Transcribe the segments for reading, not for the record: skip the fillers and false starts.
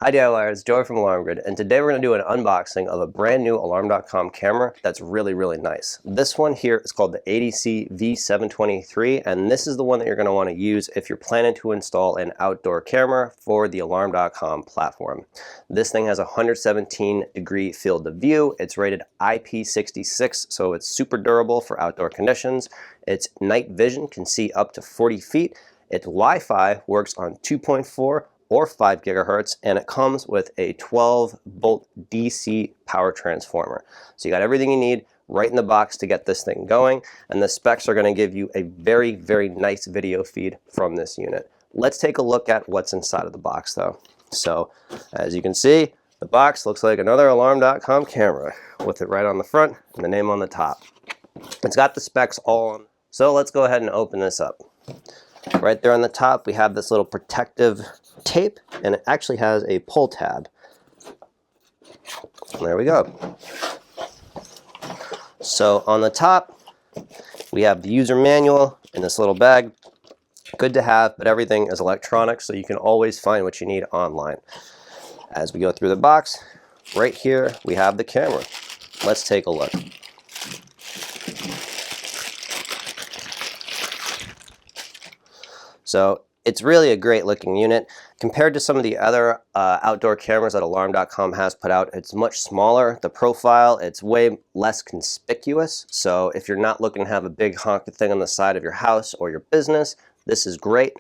Hi DIYers, Joey from Alarm Grid, and today we're going to do an unboxing of a brand new Alarm.com camera that's really, really nice. This one here is called the ADC-V723, and this is the one that you're going to want to use if you're planning to install an outdoor camera for the Alarm.com platform. This thing has a 117-degree field of view. It's rated IP66, so it's super durable for outdoor conditions. Its night vision can see up to 40 feet. Its Wi-Fi works on 2.4 or 5 gigahertz, and it comes with a 12-volt DC power transformer. So you got everything you need right in the box to get this thing going, and the specs are going to give you a very, very nice video feed from this unit. Let's take a look at what's inside of the box though. So as you can see, the box looks like another Alarm.com camera with it right on the front and the name on the top. It's got the specs all on. So let's go ahead and open this up. Right there on the top we have this little protective tape, and it actually has a pull tab. And there we go. So on the top we have the user manual in this little bag. Good to have, but everything is electronic, so you can always find what you need online. As we go through the box, right here we have the camera. Let's take a look. So it's really a great looking unit. Compared to some of the other outdoor cameras that Alarm.com has put out, it's much smaller. The profile, it's way less conspicuous. So if you're not looking to have a big honking thing on the side of your house or your business, this is great.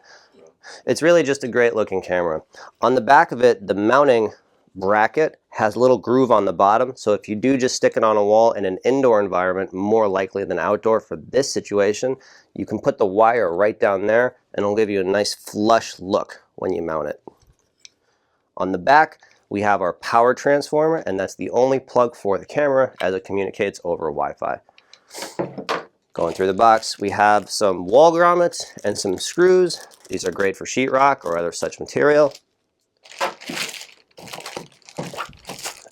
It's really just a great looking camera. On the back of it, the mounting bracket has a little groove on the bottom, so if you do just stick it on a wall in an indoor environment, more likely than outdoor for this situation, you can put the wire right down there and it'll give you a nice flush look when you mount it. On the back we have our power transformer, and that's the only plug for the camera as it communicates over Wi-Fi. Going through the box we have some wall grommets and some screws. These are great for sheetrock or other such material.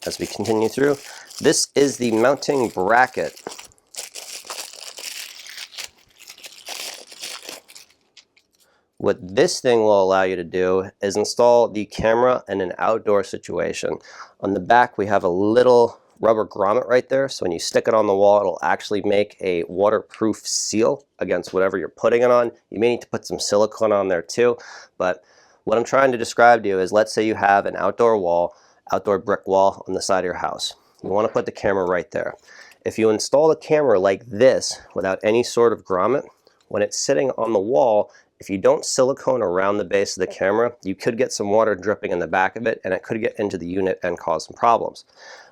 As we continue through, this is the mounting bracket. What this thing will allow you to do is install the camera in an outdoor situation. On the back we have a little rubber grommet right there, so when you stick it on the wall it'll actually make a waterproof seal against whatever you're putting it on. You may need to put some silicone on there too, but what I'm trying to describe to you is, let's say you have an outdoor brick wall on the side of your house. You want to put the camera right there. If you install the camera like this without any sort of grommet, when it's sitting on the wall, if you don't silicone around the base of the camera, you could get some water dripping in the back of it, and it could get into the unit and cause some problems.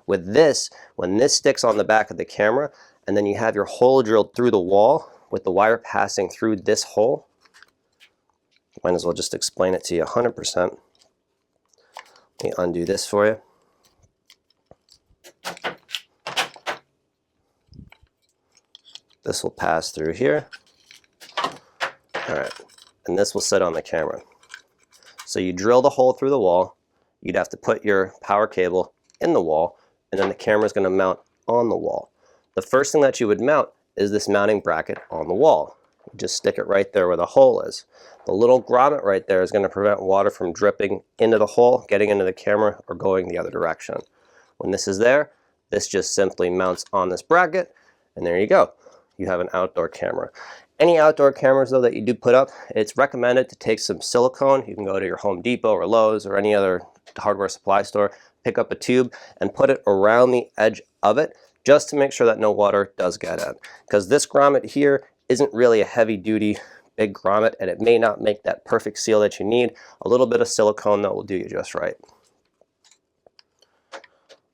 With this, when this sticks on the back of the camera and then you have your hole drilled through the wall with the wire passing through this hole, might as well just explain it to you 100%. Let me undo this for you. This will pass through here. Alright, and this will sit on the camera. So you drill the hole through the wall, you'd have to put your power cable in the wall, and then the camera is going to mount on the wall. The first thing that you would mount is this mounting bracket on the wall. You just stick it right there where the hole is. The little grommet right there is going to prevent water from dripping into the hole, getting into the camera, or going the other direction. When this is there, this just simply mounts on this bracket, and there you go. You have an outdoor camera. Any outdoor cameras though that you do put up, it's recommended to take some silicone. You can go to your Home Depot or Lowe's or any other hardware supply store, pick up a tube and put it around the edge of it, just to make sure that no water does get in. Because this grommet here isn't really a heavy duty big grommet, and it may not make that perfect seal that you need. A little bit of silicone though will do you just right.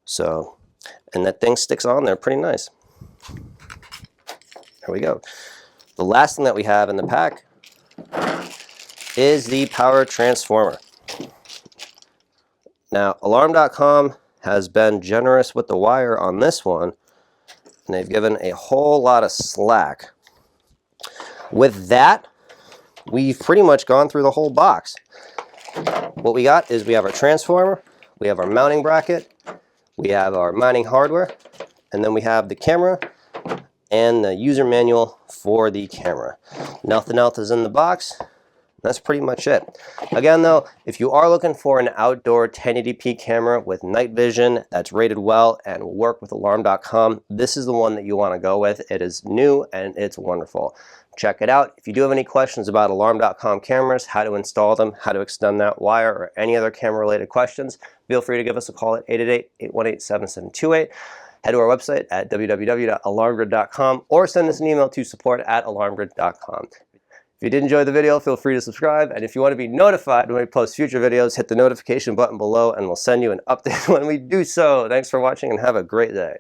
So, and that thing sticks on there pretty nice. There we go. The last thing that we have in the pack is the power transformer. Now, Alarm.com has been generous with the wire on this one, and they've given a whole lot of slack. With that, we've pretty much gone through the whole box. What we got is we have our transformer, we have our mounting bracket, we have our mounting hardware, and then we have the camera and the user manual for the camera. Nothing else is in the box. That's pretty much it. Again though, if you are looking for an outdoor 1080p camera with night vision that's rated well and will work with alarm.com, this is the one that you want to go with. It is new and it's wonderful. Check it out. If you do have any questions about alarm.com cameras, how to install them, how to extend that wire, or any other camera related questions, feel free to give us a call at 888-818-7728. Head to our website at www.alarmgrid.com or send us an email to support@alarmgrid.com. If you did enjoy the video, feel free to subscribe, and if you want to be notified when we post future videos, hit the notification button below and we'll send you an update when we do so. Thanks for watching and have a great day.